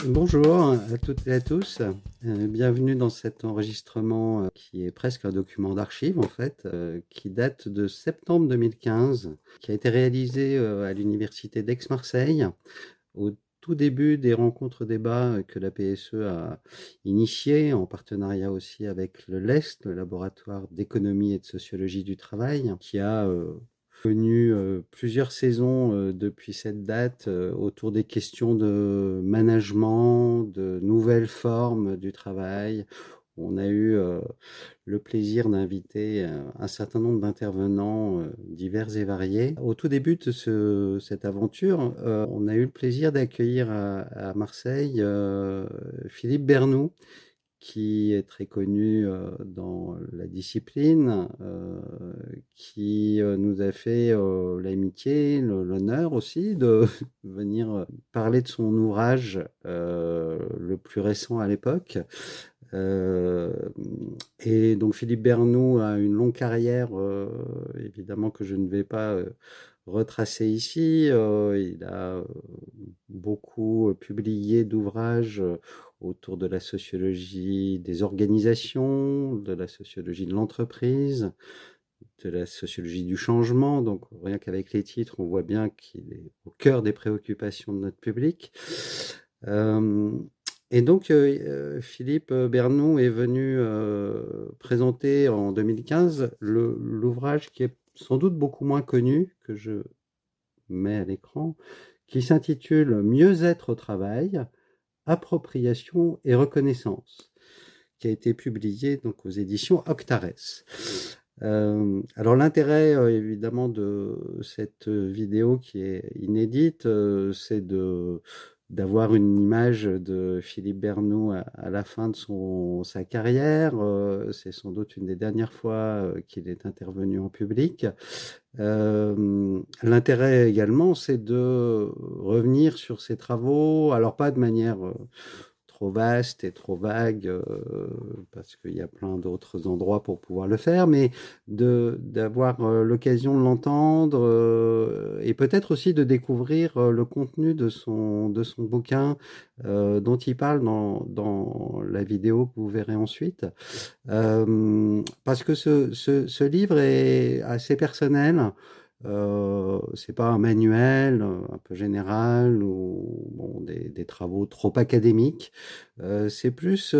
Bonjour à toutes et à tous. Bienvenue dans cet enregistrement qui est presque un document d'archives en fait, qui date de septembre 2015, qui a été réalisé à l'université d'Aix-Marseille au tout début des rencontres débats que la PSE a initiées en partenariat aussi avec le LEST, le laboratoire d'économie et de sociologie du travail, qui a connu plusieurs saisons depuis cette date autour des questions de management, de nouvelles formes du travail. On a eu le plaisir d'inviter un certain nombre d'intervenants divers et variés. Au tout début de cette aventure, on a eu le plaisir d'accueillir à Marseille Philippe Bernoux, qui est très connu dans la discipline, qui nous a fait l'amitié, l'honneur aussi de venir parler de son ouvrage le plus récent à l'époque. Euh, et donc Philippe Bernoux a une longue carrière, évidemment que je ne vais pas retracer ici. Il a beaucoup publié d'ouvrages autour de la sociologie des organisations, de la sociologie de l'entreprise, de la sociologie du changement. Donc rien qu'avec les titres, on voit bien qu'il est au cœur des préoccupations de notre public. Euh, et donc, Philippe Bernoux est venu présenter en 2015 l'ouvrage qui est sans doute beaucoup moins connu, que je mets à l'écran, qui s'intitule Mieux-être au travail, appropriation et reconnaissance, qui a été publié donc aux éditions Octares. Alors l'intérêt évidemment de cette vidéo qui est inédite, c'est d'avoir une image de Philippe Bernoux à la fin de sa carrière. C'est sans doute une des dernières fois qu'il est intervenu en public. L'intérêt également, c'est de revenir sur ses travaux, alors pas de manière trop vaste et trop vague, parce qu'il y a plein d'autres endroits pour pouvoir le faire, mais d'avoir l'occasion de l'entendre et peut-être aussi de découvrir le contenu de son bouquin dont il parle dans la vidéo que vous verrez ensuite. Parce que ce livre est assez personnel. C'est pas un manuel un peu général ou bon, des travaux trop académiques. C'est plus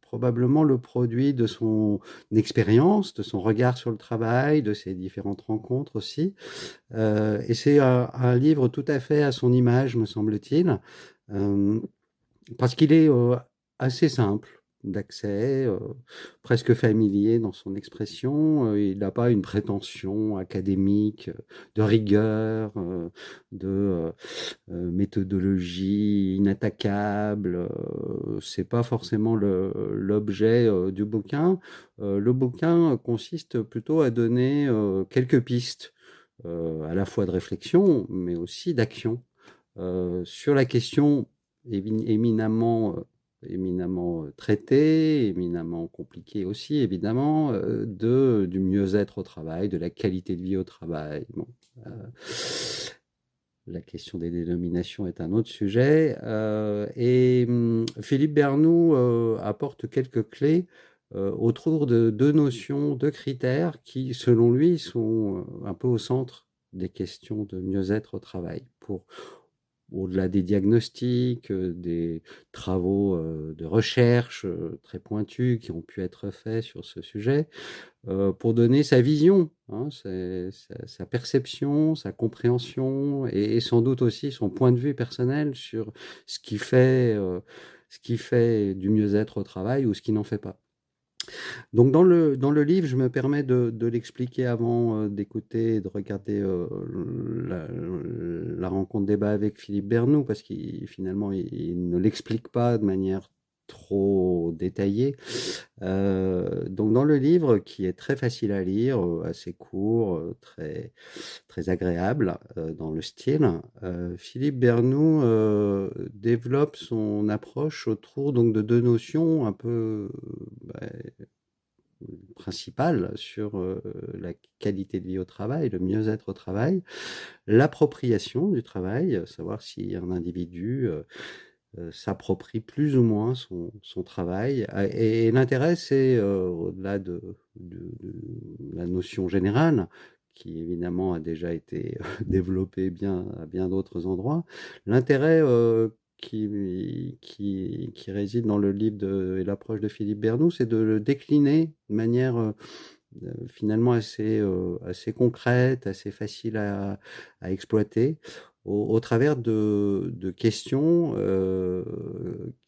probablement le produit de son expérience, de son regard sur le travail, de ses différentes rencontres aussi. Et c'est un livre tout à fait à son image, me semble-t-il, euh, parce qu'il est assez simple d'accès, presque familier dans son expression. Il n'a pas une prétention académique de rigueur, de méthodologie inattaquable. C'est pas forcément l'objet du bouquin. Le bouquin consiste plutôt à donner quelques pistes, à la fois de réflexion, mais aussi d'action, sur la question éminemment, éminemment traitée, éminemment compliquée aussi, évidemment, du mieux-être au travail, de la qualité de vie au travail. Bon, euh, la question des dénominations est un autre sujet. Philippe Bernoux apporte quelques clés autour de deux notions, deux critères qui, selon lui, sont un peu au centre des questions de mieux-être au travail. Au-delà des diagnostics, des travaux de recherche très pointus qui ont pu être faits sur ce sujet, pour donner sa vision, hein, sa perception, sa compréhension et sans doute aussi son point de vue personnel sur ce ce qui fait du mieux-être au travail ou ce qui n'en fait pas. Donc dans le livre, je me permets de l'expliquer avant d'écouter et de regarder la rencontre débat avec Philippe Bernoux, parce qu'il finalement il ne l'explique pas de manière trop détaillée. Donc dans le livre, qui est très facile à lire, assez court, très agréable dans le style, Philippe Bernoux développe son approche autour donc de deux notions un peu bah, principale sur la qualité de vie au travail, le mieux-être au travail, l'appropriation du travail, savoir si un individu s'approprie plus ou moins son travail. Et l'intérêt, c'est au-delà de la notion générale, qui évidemment a déjà été développée à bien d'autres endroits, l'intérêt qui réside dans le livre et l'approche de Philippe Bernoux, c'est de le décliner de manière finalement assez concrète, assez facile à exploiter, au travers de questions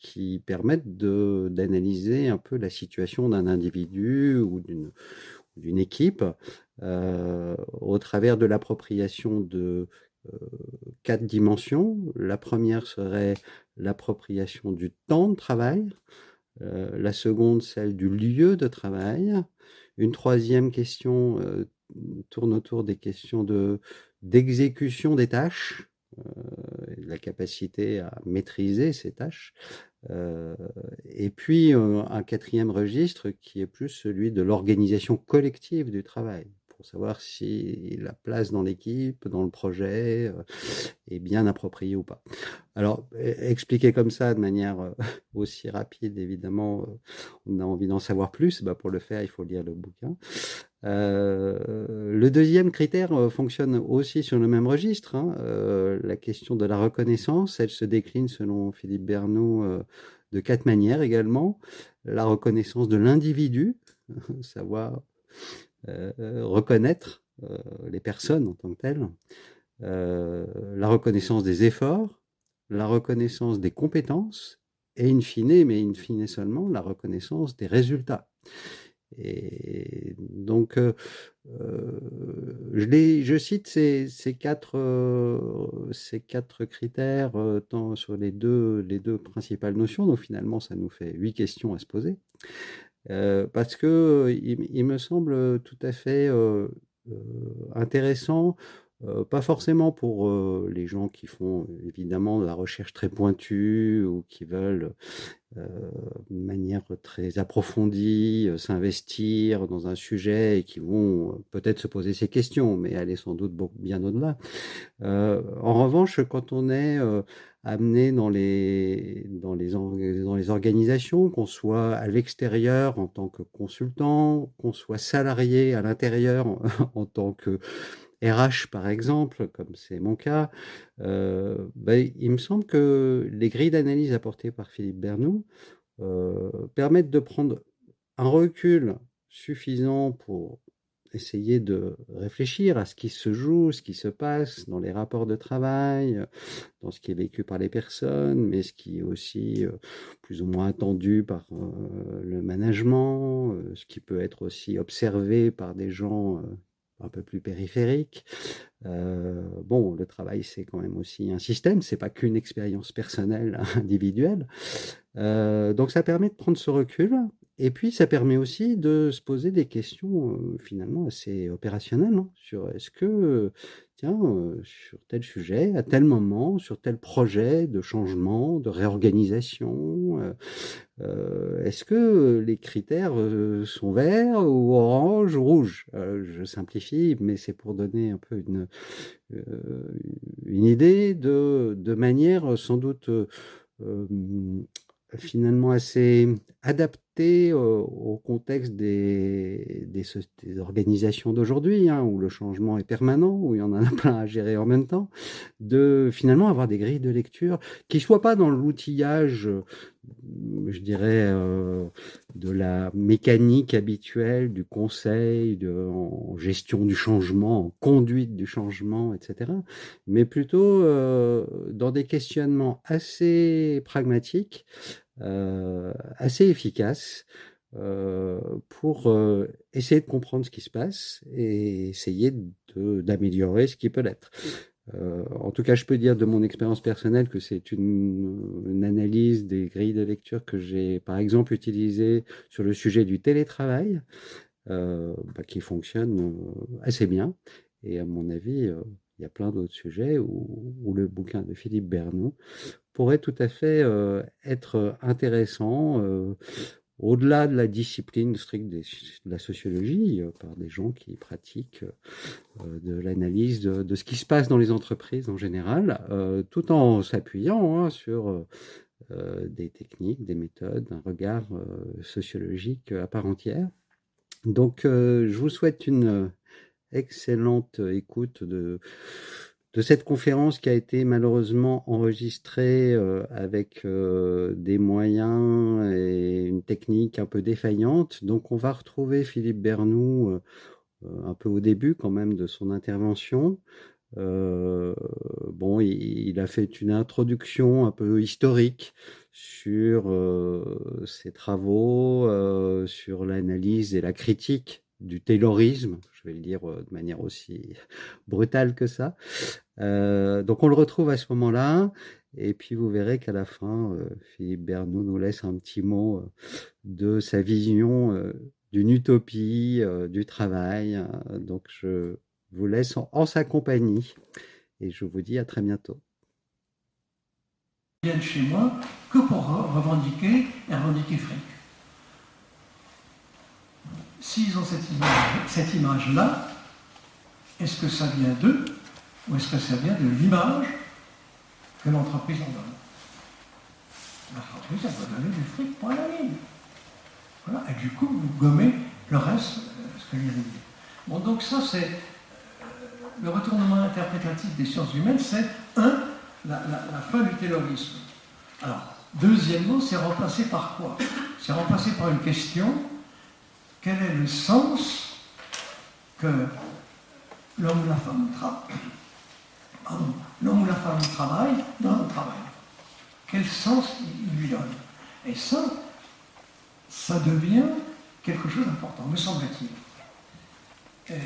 qui permettent d'analyser un peu la situation d'un individu ou d'une équipe, au travers de l'appropriation de euh, 4 dimensions. La première serait l'appropriation du temps de travail, la seconde, celle du lieu de travail. Une troisième question tourne autour des questions d'exécution des tâches, la capacité à maîtriser ces tâches. Euh, et puis un quatrième registre qui est plus celui de l'organisation collective du travail, pour savoir si la place dans l'équipe, dans le projet, est bien appropriée ou pas. Alors, expliquer comme ça de manière aussi rapide, évidemment, on a envie d'en savoir plus. Bah, pour le faire, il faut lire le bouquin. Le deuxième critère fonctionne aussi sur le même registre, hein. La question de la reconnaissance, elle se décline selon Philippe Bernoux de 4 manières également. La reconnaissance de l'individu, savoir reconnaître les personnes en tant que telles. La reconnaissance des efforts, la reconnaissance des compétences et in fine, mais in fine seulement, la reconnaissance des résultats. Et donc, je cite ces quatre critères tant sur les deux principales notions. Donc finalement, ça nous fait 8 questions à se poser. Parce que il me semble tout à fait intéressant, pas forcément pour les gens qui font évidemment de la recherche très pointue ou qui veulent de manière très approfondie s'investir dans un sujet et qui vont peut-être se poser ces questions, mais aller sans doute bien au-delà. En revanche, quand on est amené dans les organisations, qu'on soit à l'extérieur en tant que consultant, qu'on soit salarié à l'intérieur en tant que RH par exemple, comme c'est mon cas, il me semble que les grilles d'analyse apportées par Philippe Bernoux permettent de prendre un recul suffisant pour essayer de réfléchir à ce qui se joue, ce qui se passe dans les rapports de travail, dans ce qui est vécu par les personnes, mais ce qui est aussi plus ou moins attendu par le management, ce qui peut être aussi observé par des gens un peu plus périphériques. Bon, le travail, c'est quand même aussi un système, c'est pas qu'une expérience personnelle, individuelle. Donc ça permet de prendre ce recul et puis ça permet aussi de se poser des questions finalement assez opérationnelles, hein, sur est-ce que, tiens, sur tel sujet, à tel moment, sur tel projet de changement, de réorganisation, est-ce que les critères sont verts ou orange ou rouge? Je simplifie, mais c'est pour donner un peu une idée de manière sans doute finalement assez adapté au contexte des organisations d'aujourd'hui, hein, où le changement est permanent, où il y en a plein à gérer en même temps, de finalement avoir des grilles de lecture qui ne soient pas dans l'outillage, je dirais, de la mécanique habituelle, du conseil, en gestion du changement, en conduite du changement, etc., mais plutôt dans des questionnements assez pragmatiques, assez efficace pour essayer de comprendre ce qui se passe et essayer d'améliorer ce qui peut l'être. En tout cas, je peux dire de mon expérience personnelle que c'est une analyse des grilles de lecture que j'ai, par exemple, utilisée sur le sujet du télétravail, qui fonctionne assez bien. Et à mon avis, il y a plein d'autres sujets où le bouquin de Philippe Bernoux pourrait tout à fait être intéressant au-delà de la discipline stricte de la sociologie, par des gens qui pratiquent de l'analyse de ce qui se passe dans les entreprises en général, tout en s'appuyant hein, sur des techniques, des méthodes, un regard sociologique à part entière. Donc, je vous souhaite une excellente écoute de cette conférence qui a été malheureusement enregistrée avec des moyens et une technique un peu défaillante. Donc, on va retrouver Philippe Bernoux un peu au début quand même de son intervention. Bon, il a fait une introduction un peu historique sur ses travaux, sur l'analyse et la critique du taylorisme, je vais le dire de manière aussi brutale que ça. Donc on le retrouve à ce moment-là, et puis vous verrez qu'à la fin, Philippe Bernoux nous laisse un petit mot de sa vision d'une utopie du travail. Donc je vous laisse en sa compagnie et je vous dis à très bientôt. Ils viennent chez moi que pour revendiquer fric. S'ils ont cette image-là, est-ce que ça vient d'eux ou est-ce que ça vient de l'image que l'entreprise en donne? L'entreprise, elle va donner du fric pour la ligne. Voilà. Et du coup, vous gommez le reste, ce que je viens de dire. Bon, donc ça, c'est le retournement interprétatif des sciences humaines, c'est la fin du taylorisme. Alors, deuxièmement, c'est remplacé par quoi? C'est remplacé par une question: quel est le sens que l'homme ou la femme travaille dans le travail? Quel sens il lui donne? Et ça devient quelque chose d'important, me semble-t-il. Et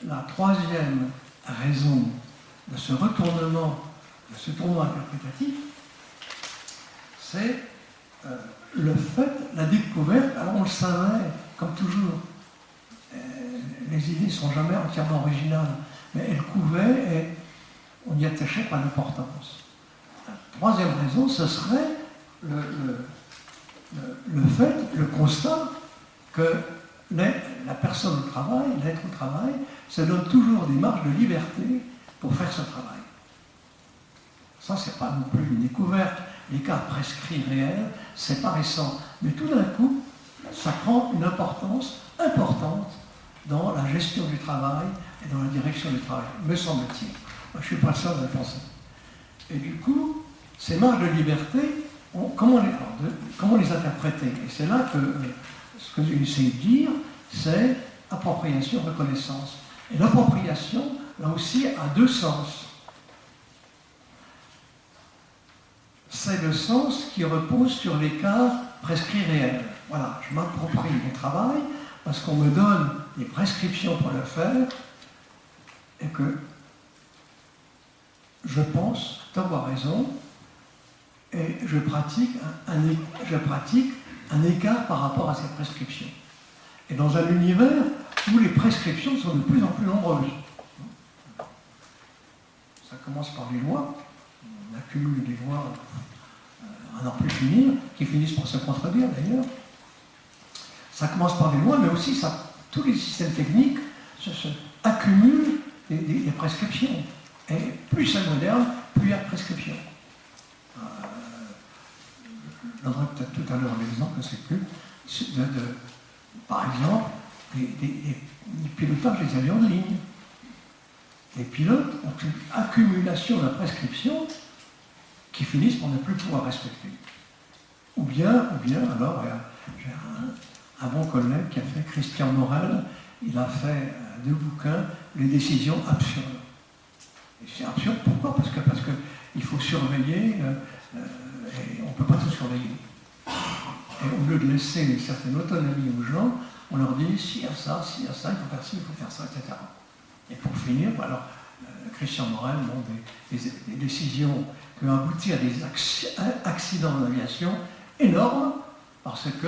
la troisième raison de ce retournement, de ce tournoi interprétatif, c'est le fait, la découverte. Alors on le savait, comme toujours, les idées ne sont jamais entièrement originales, mais elles couvaient et on n'y attachait pas d'importance. La troisième raison, ce serait le fait, le constat que la personne au travail, l'être au travail, se donne toujours des marges de liberté pour faire ce travail. Ça, c'est pas non plus une découverte. Les cas prescrits réels, c'est pas récent. Mais tout d'un coup, ça prend une importance importante dans la gestion du travail et dans la direction du travail, me semble-t-il. Je ne suis pas seul à le penser. Et du coup, ces marges de liberté, comment les interpréter? Et c'est là que ce que j'essaie de dire, c'est appropriation, reconnaissance. Et l'appropriation, là aussi, a deux sens. C'est le sens qui repose sur les cas prescrits réels. Voilà, je m'approprie mon travail parce qu'on me donne des prescriptions pour le faire et que je pense avoir raison et je pratique un écart par rapport à ces prescriptions. Et dans un univers où les prescriptions sont de plus en plus nombreuses. Ça commence par les lois. On accumule des lois à n'en plus finir, qui finissent par se contredire d'ailleurs. Ça commence par des lois, mais aussi tous les systèmes techniques accumulent des prescriptions. Et plus c'est moderne, plus il y a de prescriptions. Je donnerai peut-être tout à l'heure l'exemple, je ne sais plus, par exemple, des pilotages des avions de ligne. Les pilotes ont une accumulation de prescriptions qui finissent par ne plus pouvoir respecter. Ou bien alors, j'ai un bon collègue qui a fait, Christian Morel, il a fait 2 bouquins, Les décisions absurdes. Et c'est absurde, pourquoi? Parce qu'il faut surveiller, et on ne peut pas tout surveiller. Et au lieu de laisser une certaine autonomie aux gens, on leur dit, s'il y a ça, il faut faire ci, il faut faire ça, etc. Et pour finir, alors, Christian Morel montre des décisions qui ont abouti à des accidents d'aviation énormes parce que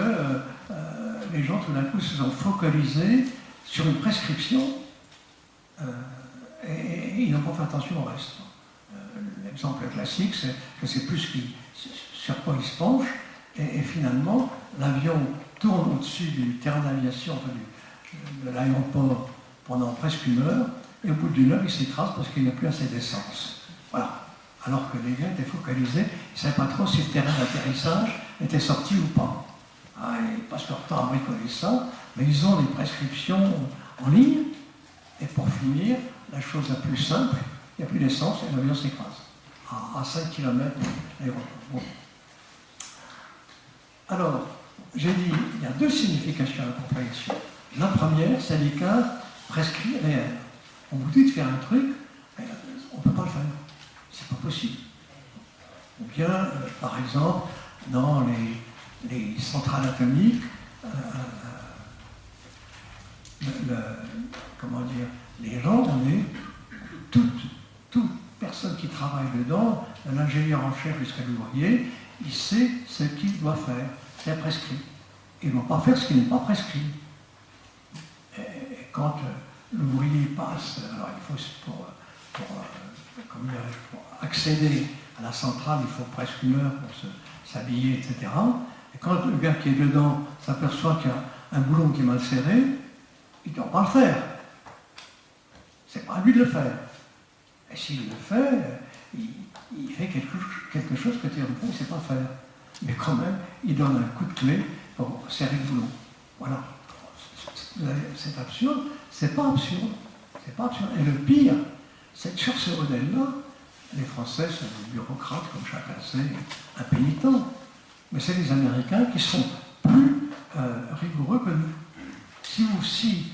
les gens tout d'un coup se sont focalisés sur une prescription et ils n'ont pas fait attention au reste. L'exemple classique, c'est que c'est plus sur quoi ils se penchent et finalement l'avion tourne au-dessus du terrain d'aviation, de l'aéroport pendant presque 1 heure. Et au bout d'1 heure, il s'écrase parce qu'il n'y a plus assez d'essence. Voilà. Alors que les gars étaient focalisés, ils ne savaient pas trop si le terrain d'atterrissage était sorti ou pas. Ah, ils passent leur temps à bricoler ça, mais ils ont des prescriptions en ligne. Et pour finir, la chose la plus simple, il n'y a plus d'essence et l'avion s'écrase. À 5 km de l'aéroport. Bon. Alors, j'ai dit, il y a deux significations à la propagation. La première, c'est l'écart prescrit réel. On vous dit de faire un truc, mais on ne peut pas le faire. C'est pas possible. Ou bien, par exemple, dans les centrales atomiques, comment dire, les gens, on est toute personne qui travaille dedans, l'ingénieur en chef jusqu'à l'ouvrier, il sait ce qu'il doit faire. C'est prescrit. Il ne doit pas faire ce qui n'est pas prescrit. Et quand l'ouvrier passe, alors il faut pour accéder à la centrale, il faut presque une heure pour s'habiller, etc. Et quand le gars qui est dedans s'aperçoit qu'il y a un boulon qui est mal serré, il ne doit pas le faire. C'est pas à lui de le faire. Et s'il le fait, il fait quelque chose que théoriquement il ne sait pas faire. Mais quand même, il donne un coup de clé pour serrer le boulon. Voilà. C'est absurde. C'est pas absurde. C'est pas absurde. Et le pire, c'est que sur ce modèle-là, les Français sont des bureaucrates, comme chacun sait, impénitents. Mais c'est les Américains qui sont plus rigoureux que nous. Si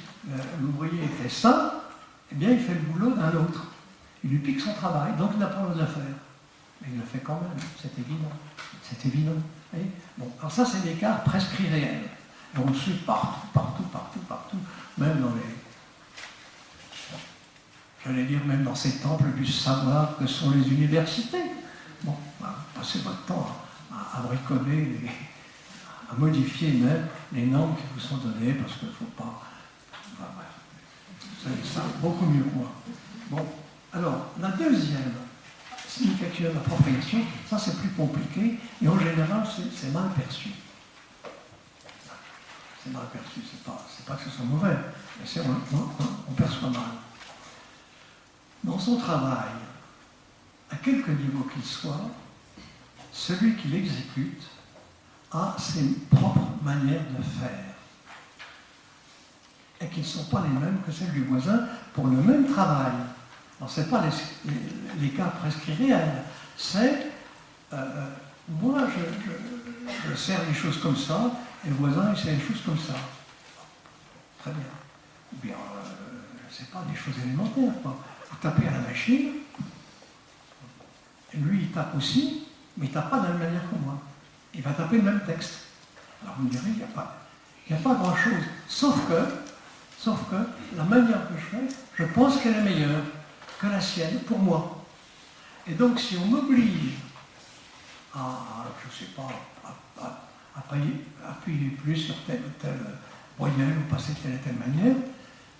l'ouvrier fait ça, eh bien il fait le boulot d'un autre. Il lui pique son travail, donc il n'a pas le droit de le faire. Mais il le fait quand même, c'est évident. C'est évident. Bon, alors ça, c'est l'écart prescrit réel. Et on le suit partout, même dans j'allais dire, même dans ces temples du savoir que sont les universités. Bon, passez votre temps à bricoler, à modifier même les normes qui vous sont données, parce qu'il ne faut pas... Enfin, bref, vous savez ça beaucoup mieux que moi. Bon, alors, la deuxième signification de l'appropriation, ça c'est plus compliqué, et en général c'est mal perçu. C'est mal perçu, c'est pas que ce soit mauvais, mais on perçoit mal. Dans son travail, à quelque niveau qu'il soit, celui qui l'exécute a ses propres manières de faire, et qui ne sont pas les mêmes que celles du voisin pour le même travail. Alors, ce n'est pas les cas prescrits réels, c'est moi je sers les choses comme ça, et le voisin il sert les choses comme ça. Très bien. Ou bien, c'est pas des choses élémentaires, quoi. Vous tapez à la machine, et lui il tape aussi, mais il ne tape pas de la même manière que moi. Il va taper le même texte. Alors vous me direz, il n'y a pas grand-chose, sauf que la manière que je fais, je pense qu'elle est meilleure que la sienne pour moi. Et donc si on m'oblige je ne sais pas, à appuyer plus sur telle ou telle voyelle ou passer de telle et telle manière,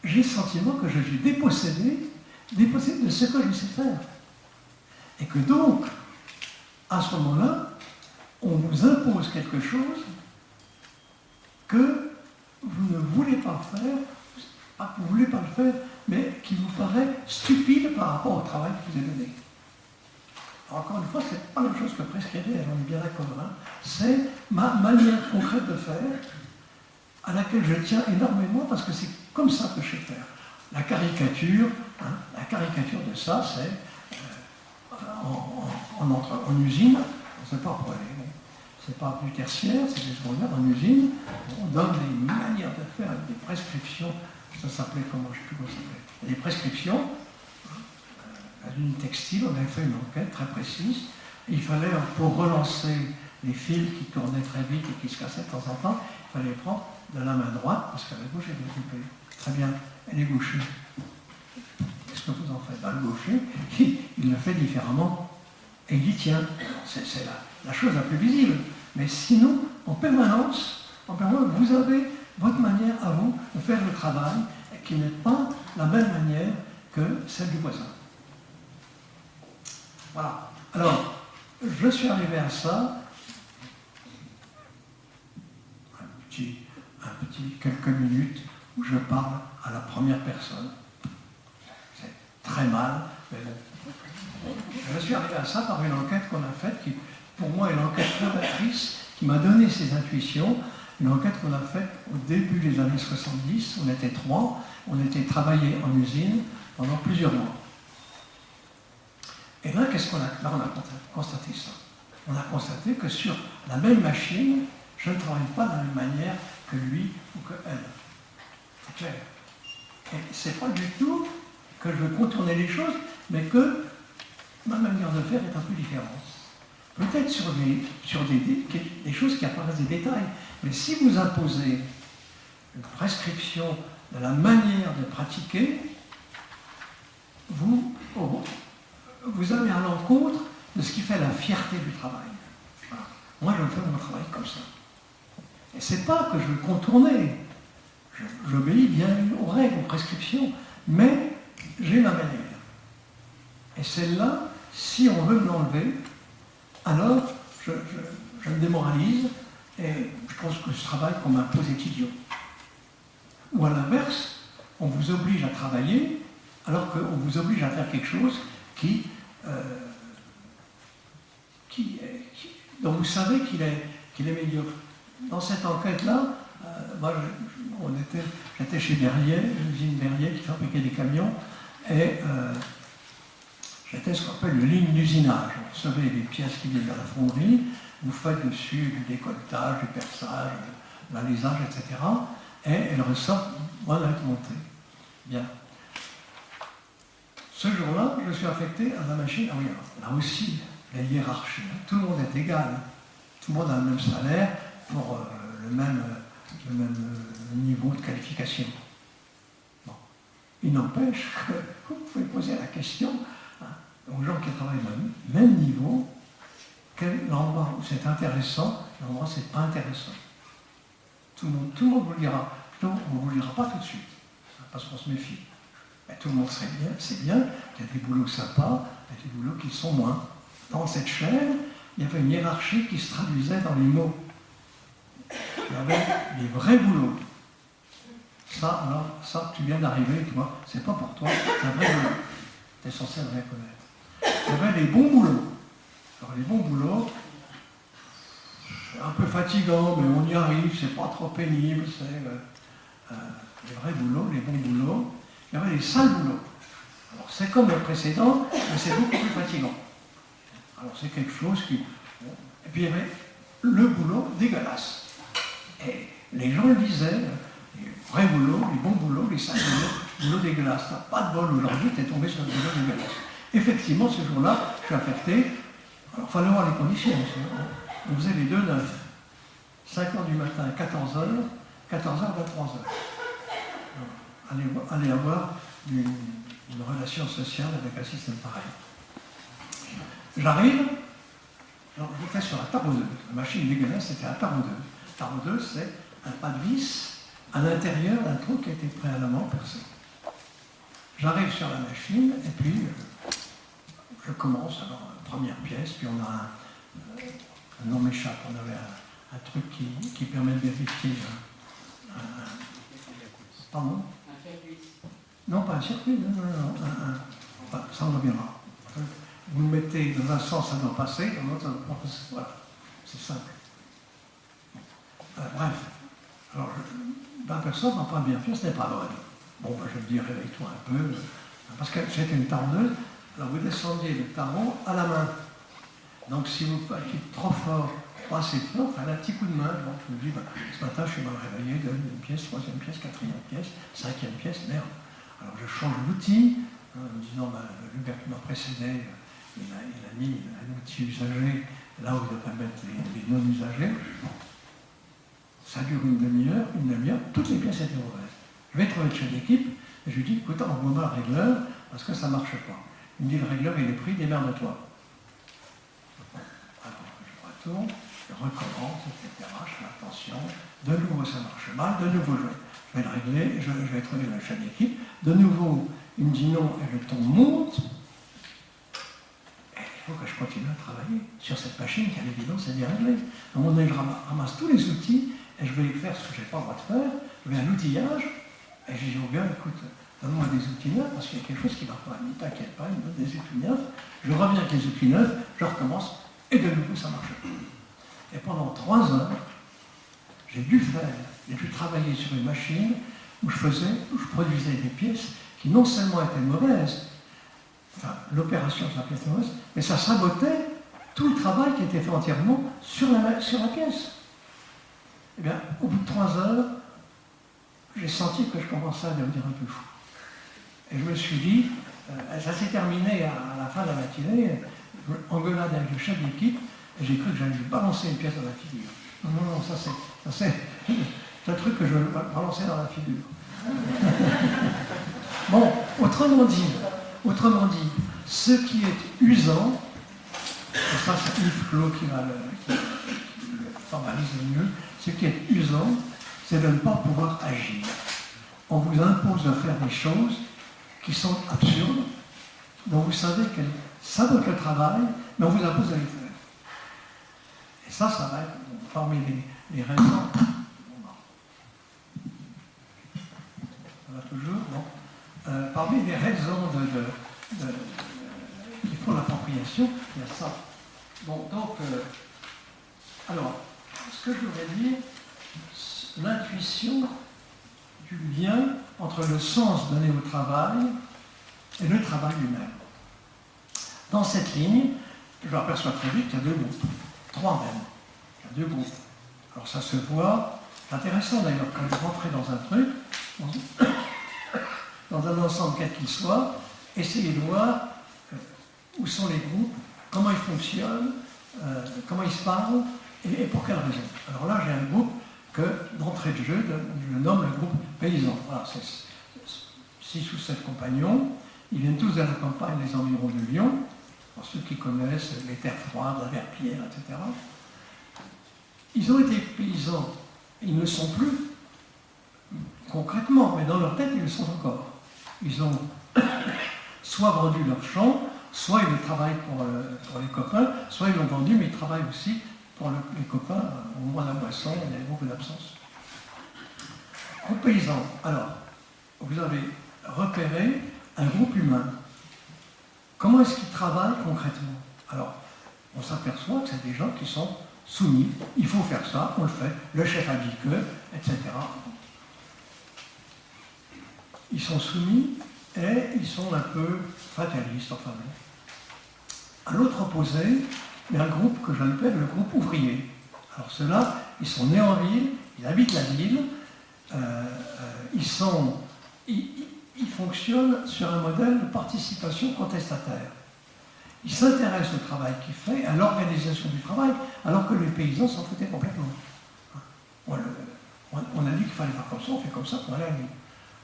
j'ai le sentiment que je suis dépossédé de ce que je sais faire. Et que donc, à ce moment-là, on vous impose quelque chose que vous ne voulez pas faire, pas que vous ne voulez pas le faire, mais qui vous paraît stupide par rapport au travail qui vous est donné. Encore une fois, ce n'est pas la même chose que prescrire, on est bien d'accord, hein. C'est ma manière concrète de faire, à laquelle je tiens énormément, parce que c'est comme ça que je sais faire. La caricature de ça, c'est en usine, c'est pas du tertiaire, c'est du secondaire, en usine, on donne des manières de faire, des prescriptions, ça s'appelait comment, je ne sais plus comment ça s'appelait, des prescriptions. À l'usine textile, on avait fait une enquête très précise. Il fallait, pour relancer les fils qui tournaient très vite et qui se cassaient de temps en temps, il fallait prendre de la main droite, parce qu'à la gauche, elle est occupée. Très bien, elle est gauchée. Qu'est-ce que vous en faites? Le gaucher, il le fait différemment et il y tient. C'est la chose la plus visible. Mais sinon, en permanence, vous avez votre manière à vous de faire le travail qui n'est pas la même manière que celle du voisin. Voilà. Alors, je suis arrivé à ça, un petit quelques minutes où je parle à la première personne. C'est très mal. Mais bon. Je suis arrivé à ça par une enquête qu'on a faite, qui pour moi est l'enquête fondatrice, qui m'a donné ces intuitions. Une enquête qu'on a faite au début des années 70, on était 3, on était travaillés en usine pendant plusieurs mois. Et là, qu'est-ce qu'on a, là, on a constaté ça. On a constaté que sur la même machine, je ne travaille pas de la même manière que lui ou que elle. C'est clair. Et c'est pas du tout que je veux contourner les choses, mais que ma manière de faire est un peu différente. Peut-être sur des choses qui apparaissent des détails, mais si vous imposez une prescription de la manière de pratiquer, vous allez à l'encontre de ce qui fait la fierté du travail. Voilà. Moi, je fais mon travail comme ça. Et c'est pas que je veux contourner. J'obéis bien aux règles, aux prescriptions, mais j'ai ma manière. Et celle-là, si on veut me l'enlever, alors je me démoralise et je pense que ce travail qu'on m'impose est idiot. Ou à l'inverse, on vous oblige à travailler alors qu'on vous oblige à faire quelque chose dont vous savez qu'il est médiocre. Dans cette enquête-là, moi, j'étais chez Berliet, l'usine Berliet qui fabriquait des camions, et j'étais ce qu'on appelle une ligne d'usinage. Vous savez, les pièces qui viennent de la fonderie, vous faites dessus du décolletage, du perçage, de l'alisage, etc. Et elles ressortent voilà montées. Bien. Ce jour-là, je suis affecté à la machine. Ah oui, là aussi, la hiérarchie. Tout le monde est égal. Tout le monde a le même salaire pour le même niveau de qualification. Bon. Il n'empêche que vous pouvez poser la question aux gens qui travaillent au même niveau, quel endroit où c'est intéressant, l'endroit où c'est pas intéressant. Tout le monde vous le dira. On ne vous le dira pas tout de suite, parce qu'on se méfie. Mais tout le monde sait bien, c'est bien, il y a des boulots sympas, il y a des boulots qui sont moins. Dans cette chaîne, il y avait une hiérarchie qui se traduisait dans les mots. Il y avait les vrais boulots. Ça, tu viens d'arriver, toi, c'est pas pour toi, c'est un vrai boulot. Tu es censé le reconnaître. Il y avait les bons boulots. Alors les bons boulots, c'est un peu fatigant, mais on y arrive, c'est pas trop pénible, c'est les vrais boulots, les bons boulots. Il y avait les sales boulots. Alors c'est comme le précédent, mais c'est beaucoup plus fatigant. Alors c'est quelque chose qui... Et puis il y avait le boulot dégueulasse. Et les gens le disaient, les vrais boulots, les bons boulots, les sales boulots, boulot dégueulasse. T'as pas de bol aujourd'hui, t'es tombé sur le boulot dégueulasse. Effectivement, ce jour-là, je suis affecté. Alors il fallait voir les conditions aussi. On faisait les 2-9. 5h du matin à 14h, 14h à 23h. Allez avoir une relation sociale avec un système pareil. J'arrive, alors j'étais sur la tarodeuse. La machine dégueulasse, c'était la tarodeuse. La tarodeuse, c'est un pas de vis à l'intérieur d'un trou qui a été préalablement percé. J'arrive sur la machine et puis je commence, alors première pièce, puis on a un nom m'échappe, on avait un truc qui permet de vérifier. Pardon ? Non, pas un circuit, non. Ça on reviendra. Vous le mettez dans un sens, ça doit passer, dans l'autre, ça doit pas passer. Voilà, c'est simple. Bref, alors 20 personnes n'ont pas bien fait, ce n'est pas vrai. Bon, ben, je vais dire, réveille-toi un peu, parce que c'était une tarodeuse, alors vous descendiez le tarot à la main. Donc si vous partez trop fort, pas assez fort, faites un petit coup de main. Donc je me dis, ben, ce matin je suis mal réveillé, deuxième pièce, troisième pièce, quatrième pièce, cinquième pièce, merde. Alors je change l'outil, en me disant, ben, le gars qui m'a précédé, il a mis un outil usagé là où il devrait mettre les non usagés. Ça dure une demi-heure, toutes les pièces étaient mauvaises. Je vais trouver le chef d'équipe et je lui dis, écoute, envoie-moi le régleur parce que ça ne marche pas. Il me dit, le régleur il est pris, démerde-toi. Alors je retourne, je recommence, etc. Je fais attention, de nouveau ça marche mal, de nouveau je vais le régler, je vais trouver le chef d'équipe. De nouveau, il me dit non et le ton monte. Il faut que je continue à travailler sur cette machine qui, à l'évidence, est bien réglée. À un moment donné, je ramasse tous les outils et je vais faire ce que je n'ai pas le droit de faire. Je vais à l'outillage et je dis au gars, écoute, donne-moi des outils neufs, parce qu'il y a quelque chose qui ne va pas. Il ne t'inquiète pas, il me donne des outils neufs. Je reviens avec les outils neufs, je recommence, et de nouveau, ça marche. Et pendant 3 heures, j'ai dû travailler sur une machine où je produisais des pièces qui non seulement étaient mauvaises, enfin, l'opération de la pièce était mauvaise, mais ça sabotait tout le travail qui était fait entièrement sur la pièce. Eh bien, au bout de 3 heures, j'ai senti que je commençais à devenir un peu fou. Et je me suis dit, ça s'est terminé à la fin de la matinée, engueulade avec le chef d'équipe, et j'ai cru que j'allais lui balancer une pièce dans la figure. Non, ça c'est un truc que je veux balancer dans la figure. Bon, autrement dit, ce qui est usant, et ça c'est Yves Clos qui le formalise le mieux, ce qui est usant, c'est de ne pas pouvoir agir. On vous impose de faire des choses qui sont absurdes, dont vous savez qu'elles sabotent le travail, mais on vous impose de les faire. Et ça va être parmi les raisons. Ça va toujours, non parmi les raisons qui font l'appropriation, il y a ça. Bon, donc, alors, ce que je voudrais dire, l'intuition du lien entre le sens donné au travail et le travail lui-même. Dans cette ligne, je m'aperçois très vite qu'il y a 2 groupes, 3 même. Il y a 2 groupes. Alors ça se voit, c'est intéressant d'ailleurs, quand vous rentrez dans un truc, dans un ensemble quel qu'il soit, essayez de voir où sont les groupes, comment ils fonctionnent, comment ils se parlent et pour quelles raisons. Alors là, j'ai un groupe que, d'entrée de jeu, je nomme le groupe paysan. Voilà, c'est 6 ou 7 compagnons. Ils viennent tous de la campagne des environs de Lyon, pour ceux qui connaissent les terres froides, la Verpillière, etc. Ils ont été paysans, ils ne le sont plus concrètement, mais dans leur tête, ils le sont encore. Ils ont soit vendu leur champ, soit ils le travaillent pour les copains, soit ils l'ont vendu, mais ils travaillent aussi pour les copains au moment de la moisson, il y a beaucoup d'absence. Groupe paysan, alors, vous avez repéré un groupe humain. Comment est-ce qu'ils travaillent concrètement? Alors, on s'aperçoit que c'est des gens qui sont soumis, il faut faire ça, on le fait, le chef a dit que, etc. Ils sont soumis et ils sont un peu fatalistes, enfin bon. À l'autre opposé, il y a un groupe que j'appelle le groupe ouvrier. Alors ceux-là, ils sont nés en ville, ils habitent la ville, ils fonctionnent sur un modèle de participation contestataire. Ils s'intéressent au travail qu'il fait, à l'organisation du travail, alors que les paysans s'en foutaient complètement. On a dit qu'il fallait faire comme ça, on fait comme ça, on a la nuit.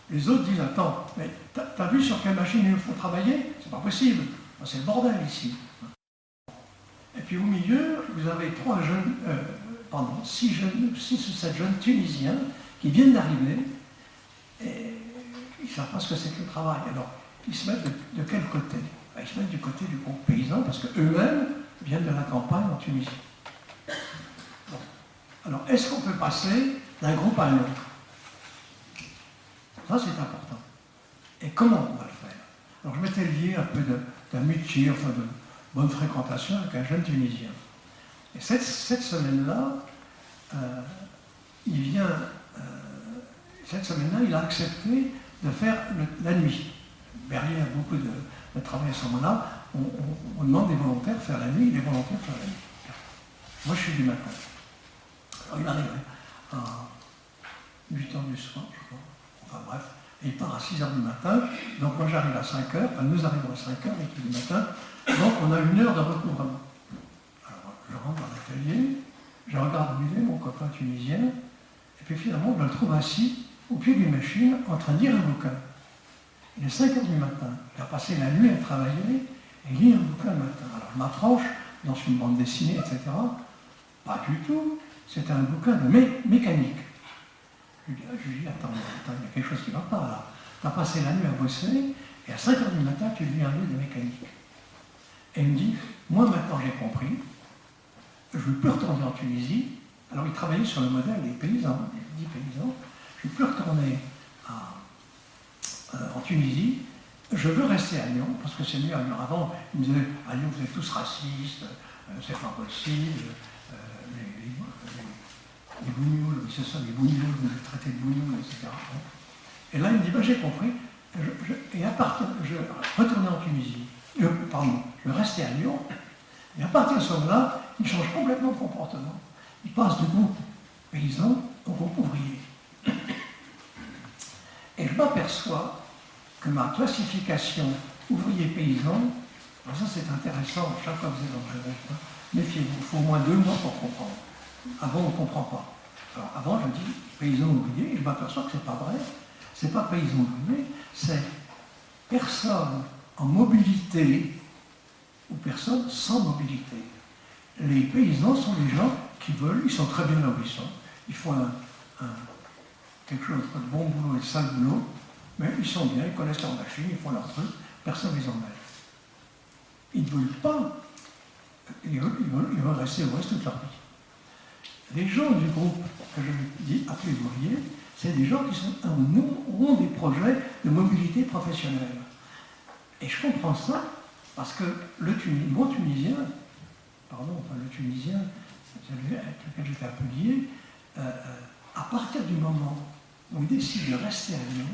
Les autres disent, attends, mais t'as vu sur quelle machine il faut travailler? C'est pas possible, c'est le bordel ici. Et puis au milieu, vous avez 6 ou 7 jeunes Tunisiens qui viennent d'arriver, et ils ne savent pas ce que c'est que le travail. Alors, ils se mettent de quel côté? Ils se mettent du côté du groupe paysan, parce qu'eux-mêmes viennent de la campagne en Tunisie. Bon. Alors, est-ce qu'on peut passer d'un groupe à un autre? Ça, c'est important. Et comment on va le faire? Alors, je m'étais lié un peu d'amitié, enfin de bonne fréquentation avec un jeune Tunisien. Et cette semaine-là, il a accepté de faire la nuit. Berlin a beaucoup de travail à ce moment-là. On demande des volontaires de faire la nuit, des volontaires de faire la nuit. Moi, je suis du matin. Alors, il arrive à 8h du soir, je crois. Enfin bref, et il part à 6h du matin. Donc moi, j'arrive à 5h. Enfin, nous arrivons à 5h, l'équipe du matin. Donc, on a 1 heure de recouvrement. Alors, je rentre dans l'atelier, je regarde arriver mon copain tunisien, et puis finalement, je le trouve assis au pied d'une machine en train de lire un bouquin. Il est 5h du matin. Il a passé la nuit à travailler et lire un bouquin le matin. Alors, je m'approche dans une bande dessinée, etc. Pas du tout. C'était un bouquin de mécanique. Je lui dis, attends, il y a quelque chose qui ne va pas là. Tu as passé la nuit à bosser, et à 5h du matin, tu lis un livre de mécanique. Et il me dit, moi maintenant j'ai compris, je ne veux plus retourner en Tunisie. Alors il travaillait sur le modèle des paysans, des 10 paysans. Je ne veux plus retourner en Tunisie, je veux rester à Lyon, parce que c'est mieux à Lyon. Avant, ils me disaient, à Lyon, vous êtes tous racistes, c'est pas possible, les bougnoules, c'est ça, les bougnoules, vous êtes traités de bougnoules, etc. Et là, il me dit, j'ai compris, et à partir, je retournais en Tunisie, je restais à Lyon, et à partir de ce moment-là, il change complètement de comportement. Il passe du groupe paysan au groupe ouvrier. Et je m'aperçois que ma classification ouvrier-paysan, alors ça c'est intéressant, chaque fois que vous êtes dans le jeu, méfiez-vous, il faut au moins 2 mois pour comprendre. Avant, on ne comprend pas. Alors avant, je dis paysan-ouvrier, et je m'aperçois que ce n'est pas vrai. Ce n'est pas paysan-ouvrier, c'est personne en mobilité ou personne sans mobilité. Les paysans sont des gens qui veulent, ils sont très bien là où ils sont, ils font quelque chose de bon boulot et de sale boulot, mais ils sont bien, ils connaissent leur machine, ils font leur truc, personne ne les emmène. Ils ne veulent pas, ils veulent rester au reste toute leur vie. Les gens du groupe que je dis appelés ouvriers, c'est des gens qui ont des projets de mobilité professionnelle. Et je comprends ça parce que le Tunisien, avec lequel j'étais un peu lié, à partir du moment où il décide de rester à Lyon,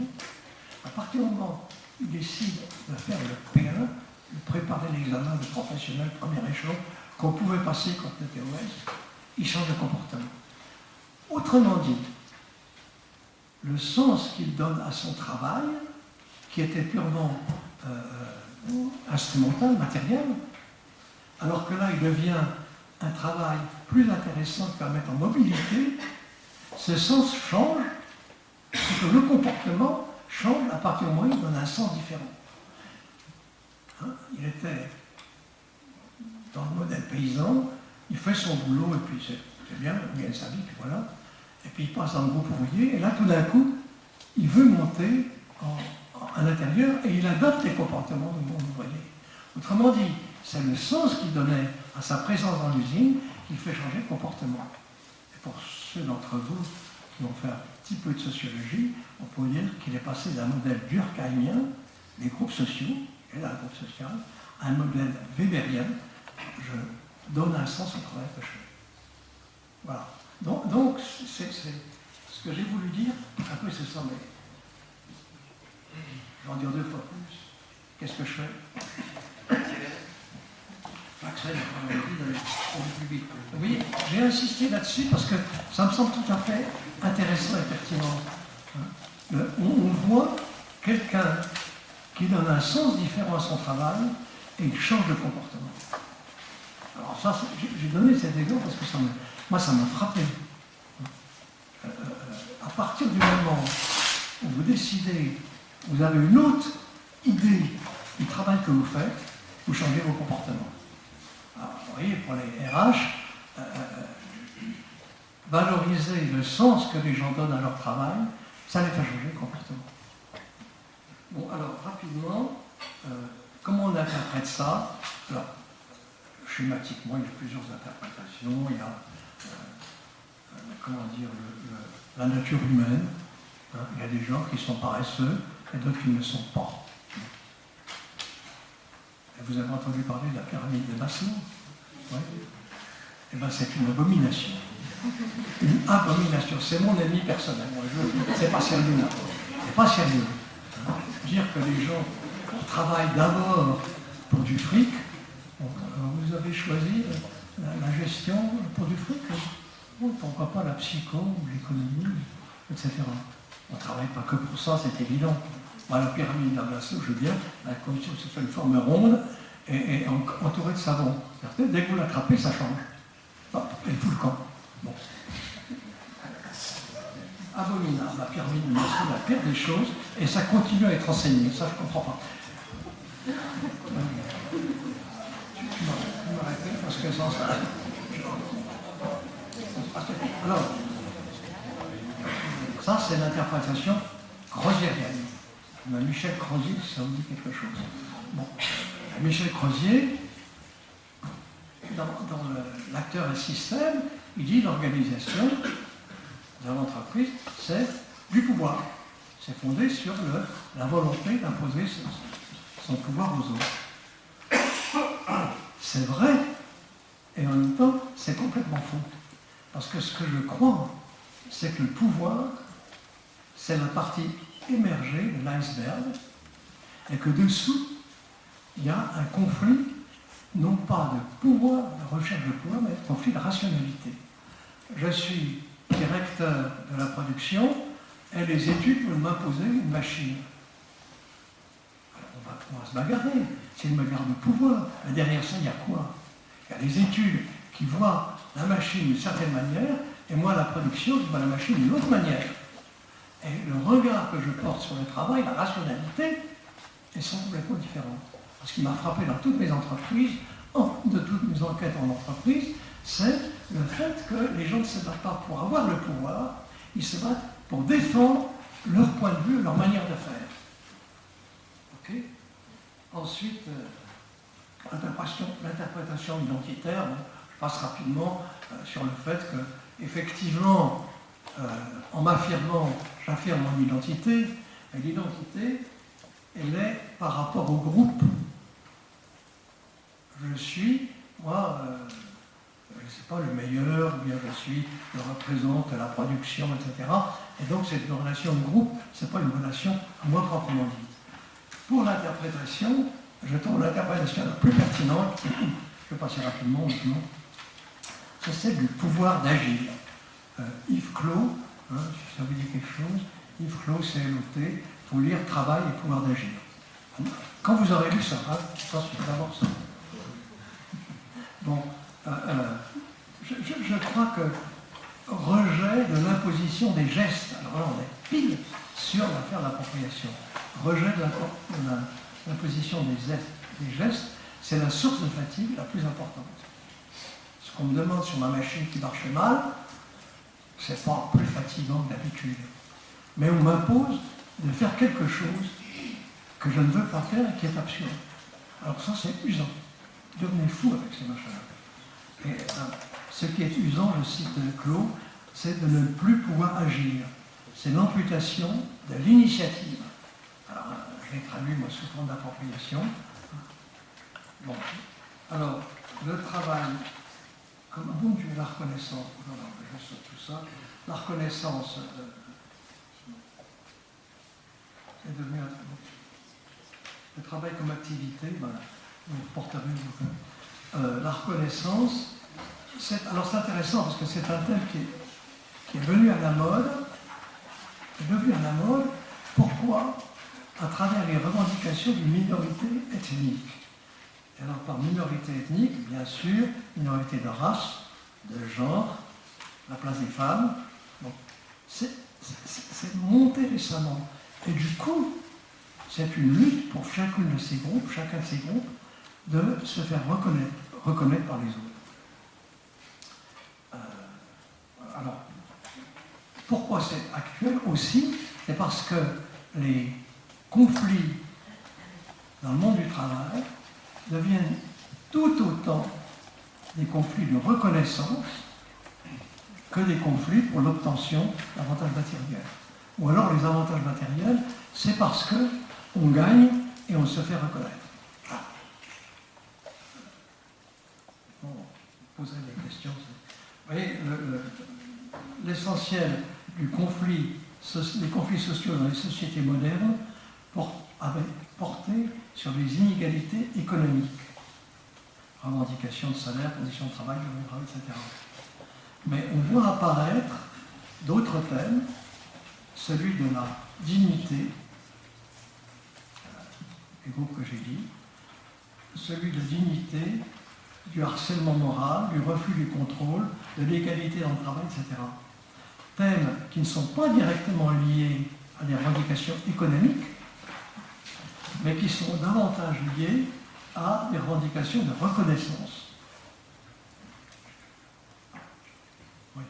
à partir du moment où il décide de faire le P1, de préparer l'examen de professionnel, première échelon, qu'on pouvait passer quand on était au Ouest, il change de comportement. Autrement dit, le sens qu'il donne à son travail, qui était purement instrumental, matériel, alors que là, il devient un travail plus intéressant qui va mettre en mobilité, ce sens change, c'est que le comportement change à partir du moment où il donne un sens différent. Il était dans le modèle paysan, il fait son boulot, et puis c'est bien, il gagne sa vie, puis voilà. Et puis il passe dans le groupe ouvrier, et là, tout d'un coup, il veut monter à l'intérieur, et il adopte les comportements du monde ouvrier. Autrement dit, c'est le sens qu'il donnait à sa présence dans l'usine qui fait changer de comportement. Et pour ceux d'entre vous qui ont fait un petit peu de sociologie, on peut dire qu'il est passé d'un modèle durkheimien, des groupes sociaux, et là, un groupe social, à un modèle weberien, je donne un sens au travail que je fais. Voilà. Donc c'est ce que j'ai voulu dire, un peu c'est ça, mais je vais en dire 2 fois plus. Qu'est-ce que je fais? Accélérer, plus vite. Oui, j'ai insisté là-dessus parce que ça me semble tout à fait intéressant et pertinent. On voit quelqu'un qui donne un sens différent à son travail et il change de comportement. Alors ça, j'ai donné cet exemple parce que ça m'a frappé. À partir du moment où vous décidez, vous avez une autre idée du travail que vous faites, vous changez vos comportements. Alors, vous voyez, pour les RH, valoriser le sens que les gens donnent à leur travail, ça les fait changer de comportement. Bon, alors, rapidement, comment on interprète ça? Alors, schématiquement, il y a plusieurs interprétations. Il y a, la nature humaine. Il y a des gens qui sont paresseux et d'autres qui ne le sont pas. Et vous avez entendu parler de la pyramide de Maslow? Oui. Eh bien, c'est une abomination. Une abomination. C'est mon ennemi personnel. C'est pas sérieux. C'est pas sérieux. Dire que les gens travaillent d'abord pour du fric. Vous avez choisi la gestion pour du fric. Pourquoi pas la psycho, l'économie, etc. On ne travaille pas que pour ça, c'est évident. La pyramide de Maslow, je veux bien, la condition que ce soit une forme ronde et entourée de savon. Dès que vous l'attrapez, ça change. Elle fout le camp. Bon. Abominable, la pyramide de Maslow, la pire des choses, et ça continue à être enseigné. Ça, je ne comprends pas. Tu m'arrêtes parce que sans ça. Alors, ça, c'est l'interprétation croziérienne. Michel Crozier, ça vous dit quelque chose. Bon. Michel Crozier, dans l'acteur et le système, il dit l'organisation de l'entreprise, c'est du pouvoir. C'est fondé sur la volonté d'imposer son pouvoir aux autres. C'est vrai, et en même temps, c'est complètement faux. Parce que ce que je crois, c'est que le pouvoir, c'est la partie émergée de l'iceberg, et que dessous, il y a un conflit, non pas de pouvoir, de recherche de pouvoir, mais un conflit de rationalité. Je suis directeur de la production, et les études veulent m'imposer une machine. Alors on va se bagarrer. C'est une bagarre de pouvoir. Et derrière ça, il y a quoi? Il y a les études qui voient la machine d'une certaine manière, et moi, la production, je vois la machine d'une autre manière. Et le regard que je porte sur le travail, la rationalité, elles sont complètement différentes. Ce qui m'a frappé dans toutes mes entreprises, de toutes mes enquêtes en entreprise, c'est le fait que les gens ne se battent pas pour avoir le pouvoir, ils se battent pour défendre leur point de vue, leur manière de faire. Ok. Ensuite, l'interprétation identitaire, bon, je passe rapidement sur le fait que, effectivement, en m'affirmant, j'affirme mon identité, et l'identité, elle est par rapport au groupe. Je suis, moi, je ne sais pas, le meilleur, ou bien je représente la production, etc. Et donc c'est une relation de groupe, ce n'est pas une relation à moi proprement dite. Pour l'interprétation, je trouve l'interprétation la plus pertinente, je vais passer rapidement maintenant, c'est celle du pouvoir d'agir. Yves Clos, si ça vous dit quelque chose, Yves Clos, CLOT, il faut lire Travail et pouvoir d'agir. Quand vous aurez lu ça, ça c'est d'abord ça. Bon, je crois que rejet de l'imposition des gestes, alors là on est pile sur l'affaire de l'appropriation, rejet de l'imposition des gestes, c'est la source de fatigue la plus importante. Ce qu'on me demande sur ma machine qui marche mal, c'est pas plus fatigant que d'habitude. Mais on m'impose de faire quelque chose que je ne veux pas faire et qui est absurde. Alors ça c'est usant. Devenez fou avec ces machins-là. Et ce qui est usant, je cite Clos, c'est de ne plus pouvoir agir. C'est l'amputation de l'initiative. Alors, je l'ai traduit, moi, sous forme d'appropriation. Bon. Alors, le travail, comme bon Dieu, la reconnaissance, non, je saute tout ça, la reconnaissance, c'est devenu le travail comme activité, voilà. La reconnaissance, alors c'est intéressant parce que c'est un thème qui est venu à la mode, qui est devenu à la mode. Pourquoi? À travers les revendications d'une minorité ethnique. Et alors par minorité ethnique, bien sûr, minorité de race, de genre, la place des femmes. Bon, c'est monté récemment. Et du coup, c'est une lutte pour chacun de ces groupes, de se faire reconnaître par les autres. Alors, pourquoi c'est actuel aussi? C'est parce que les conflits dans le monde du travail deviennent tout autant des conflits de reconnaissance que des conflits pour l'obtention d'avantages matériels. Ou alors les avantages matériels, c'est parce qu'on gagne et on se fait reconnaître. Bon, poser des questions. Vous voyez, l'essentiel du conflit, des conflits sociaux dans les sociétés modernes avait porté sur les inégalités économiques. Revendication de salaire, conditions de travail, etc. Mais on voit apparaître d'autres thèmes, celui de la dignité, les groupes que j'ai dit, celui de dignité, du harcèlement moral, du refus du contrôle, de l'égalité dans le travail, etc. Thèmes qui ne sont pas directement liés à des revendications économiques, mais qui sont davantage liés à des revendications de reconnaissance. Oui.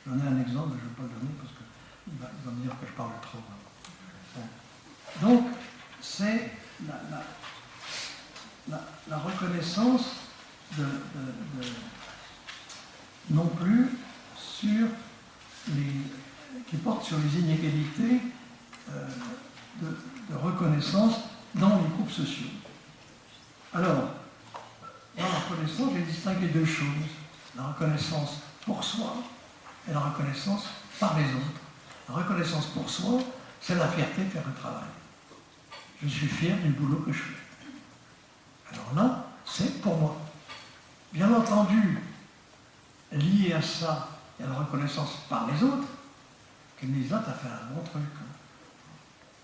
Je vais donner un exemple, mais je ne vais pas le donner parce qu'il va me dire que je parle trop. Bon. Donc, c'est la reconnaissance non plus qui porte sur les inégalités de reconnaissance dans les groupes sociaux. Alors, dans la reconnaissance, j'ai distingué deux choses. La reconnaissance pour soi et la reconnaissance par les autres. La reconnaissance pour soi, c'est la fierté de faire le travail. Je suis fier du boulot que je fais. Alors là, c'est pour moi. Bien entendu, lié à ça, il y a la reconnaissance par les autres, qui me disent, là, tu as fait un bon truc.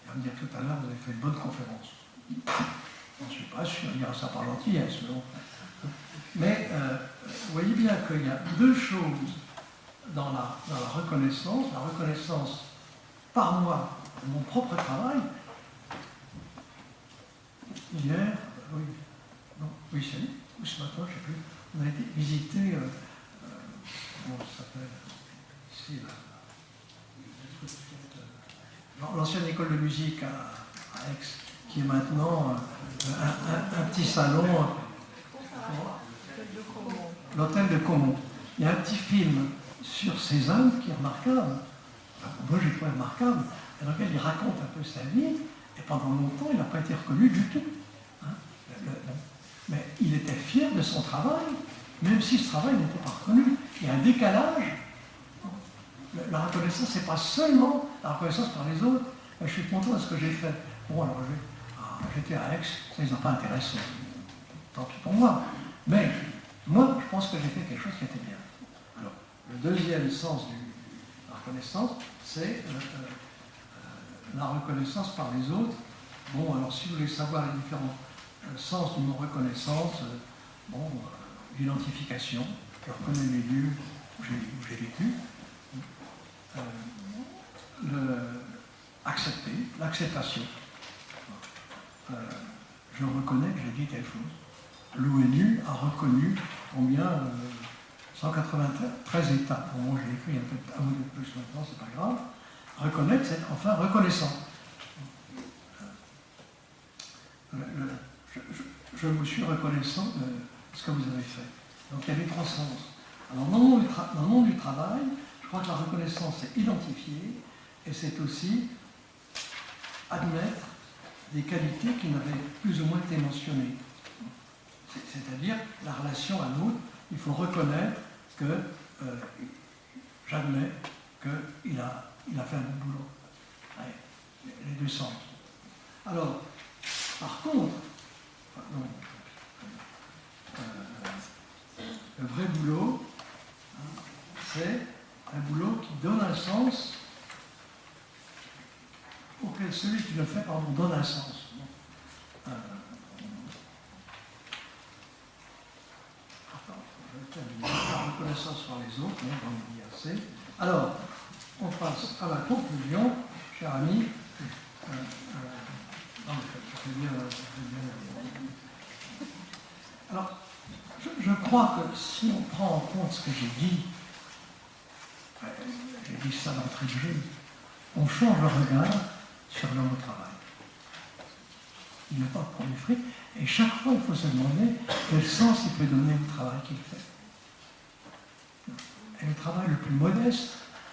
Il va me dire tout à l'heure, vous avez fait une bonne conférence. Je ne suis pas sûr, il dira ça par gentillesse. Mais vous voyez bien qu'il y a deux choses dans la reconnaissance. La reconnaissance par moi, de mon propre travail. Hier, oui, non, oui, c'est ou ce matin, je ne sais plus, on a été visiter, comment ça s'appelle, ici, l'ancienne école de musique à Aix, qui est maintenant un petit salon, l'hôtel de Caumont. Il y a un petit film sur Cézanne qui est remarquable, moi j'ai trouvé remarquable, dans lequel il raconte un peu sa vie, et pendant longtemps il n'a pas été reconnu du tout. Hein, mais il était fier de son travail, même si ce travail n'était pas reconnu. Il y a un décalage. La reconnaissance, ce n'est pas seulement la reconnaissance par les autres. Je suis content de ce que j'ai fait. Bon, alors j'étais à Aix, ça ne les a pas intéressés. Tant pis pour moi. Mais moi, je pense que j'ai fait quelque chose qui était bien. Alors, le deuxième sens de la reconnaissance, c'est la reconnaissance par les autres. Bon, alors si vous voulez savoir les différents sens du mot reconnaissance, l'identification, je reconnais les lieux où j'ai vécu. Accepter, l'acceptation. Je reconnais que j'ai dit telle chose. L'ONU a reconnu combien 193 États. Bon, moi, j'ai écrit peut-être un ou deux plus maintenant, c'est pas grave. Reconnaître, c'est enfin reconnaissant. Je vous suis reconnaissant de ce que vous avez fait. Donc il y avait trois sens. Alors dans le monde du travail, je crois que la reconnaissance c'est identifier et c'est aussi admettre des qualités qui n'avaient plus ou moins été mentionnées. C'est-à-dire la relation à l'autre, il faut reconnaître que j'admets qu'il a fait un bon boulot. Allez, les deux sens. Alors, par contre, le vrai boulot, c'est un boulot qui donne un sens auquel celui qui le fait, donne un sens. La reconnaissance par les autres, j'en ai dit assez. Alors, on passe à la conclusion, cher ami. Alors, je crois que si on prend en compte ce que j'ai dit ça d'entrée de jeu, on change le regard sur l'homme au travail. Il n'est pas le premier fruit, et chaque fois il faut se demander quel sens il peut donner au travail qu'il fait. Et le travail le plus modeste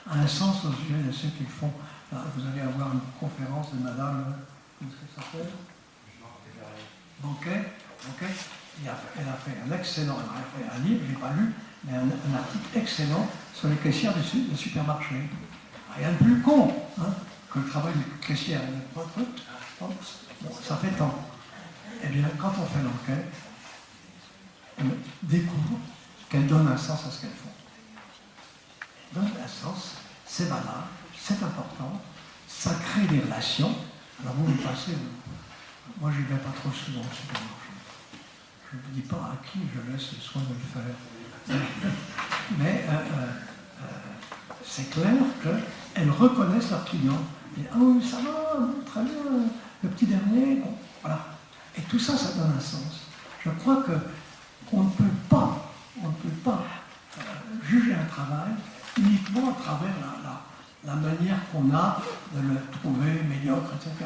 a un sens aux yeux de ceux qui le font. Là, vous allez avoir une conférence de madame, comment ça s'appelle ? Banquet. Elle a fait un excellent, elle a fait un livre, je n'ai pas lu, mais un article excellent sur les caissières de supermarché. Rien de plus con que le travail de caissière. Bon, ça fait tant. Eh bien, quand on fait l'enquête, on découvre qu'elle donne un sens à ce qu'elles font. Donne un sens, c'est valable, c'est important, ça crée des relations. Alors vous passez, moi je ne vais pas trop souvent au supermarché. Je ne dis pas à qui je laisse le soin de le faire. Mais c'est clair qu'elles reconnaissent leurs clients. Et, ah oui, ça va, très bien, le petit dernier, bon, voilà. Et tout ça, ça donne un sens. Je crois qu'on ne peut pas juger un travail uniquement à travers la manière qu'on a de le trouver médiocre, etc.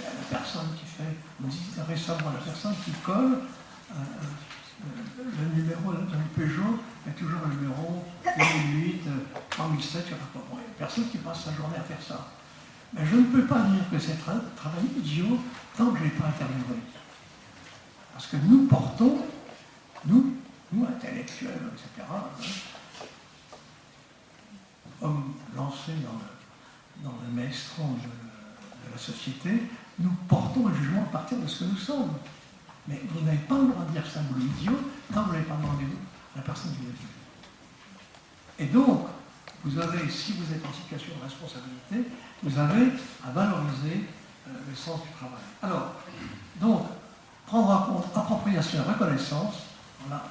La personne qui fait, on dit récemment, la personne qui colle le numéro d'un Peugeot est toujours un numéro 2008, 3007, je ne sais pas quoi. Bon, il y a personne qui passe sa journée à faire ça. Mais je ne peux pas dire que c'est un travail idiot tant que je n'ai pas interviewé. Parce que nous portons, nous intellectuels, etc., hommes lancés dans le maelstrom de la société, nous portons un jugement à partir de ce que nous sommes. Mais vous n'avez pas le droit de dire que c'est un boulot idiot tant que vous n'avez pas demandé à la personne qui l'a fait. Et donc, vous avez, si vous êtes en situation de responsabilité, vous avez à valoriser le sens du travail. Alors, donc, prendre en compte appropriation et reconnaissance, voilà,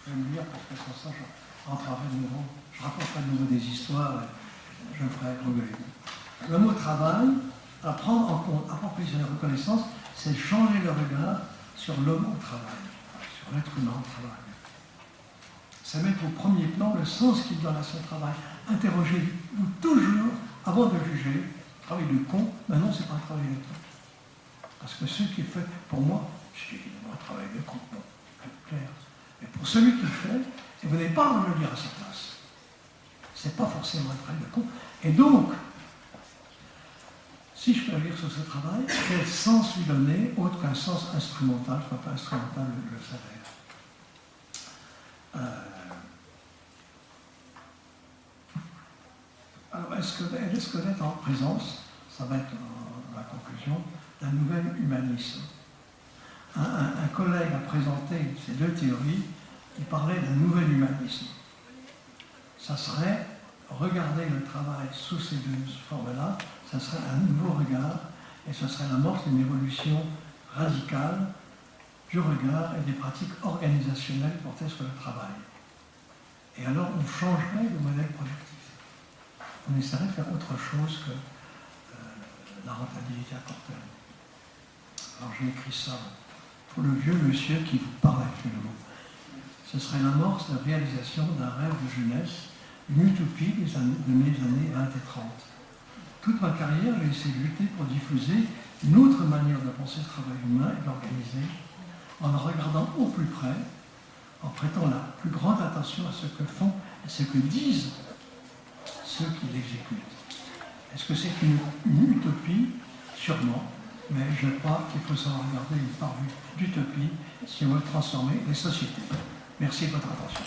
je vais me lire parce que sans ça, je rentrerai de nouveau, je raconterai de nouveau des histoires et je me ferai rigoler. Le mot travail, à prendre en compte appropriation et reconnaissance, c'est changer le regard sur l'homme au travail, sur l'être humain au travail. C'est mettre au premier plan le sens qu'il donne à son travail. Interrogez-vous toujours, avant de juger, travail de con, mais non, c'est pas un travail de con. Parce que ce qui est fait, pour moi, c'est évidemment un travail de con, non, c'est clair. Mais pour celui qui le fait, et vous n'avez pas à le dire à sa place. C'est pas forcément un travail de con. Et donc, si je peux agir sur ce travail, quel sens lui donner, autre qu'un sens instrumental, je ne crois pas instrumental le salaire. Alors, est-ce que d'être en présence, ça va être la conclusion, d'un nouvel humanisme. Un collègue a présenté ces deux théories, il parlait d'un nouvel humanisme. Ça serait regarder le travail sous ces deux formes-là, ça serait un nouveau regard, et ce serait l'amorce d'une évolution radicale du regard et des pratiques organisationnelles portées sur le travail. Et alors on changerait le modèle productif. On essaierait de faire autre chose que la rentabilité à court terme. Alors j'ai écrit ça pour le vieux monsieur qui vous parle actuellement. Ce serait l'amorce de réalisation d'un rêve de jeunesse, une utopie de mes années 20 et 30. Toute ma carrière, j'ai essayé de lutter pour diffuser une autre manière de penser le travail humain et de l'organiser, en le regardant au plus près, en prêtant la plus grande attention à ce que font et ce que disent ceux qui l'exécutent. Est-ce que c'est une utopie? Sûrement, mais je crois qu'il faut savoir regarder une part d'utopie si on veut transformer les sociétés. Merci de votre attention.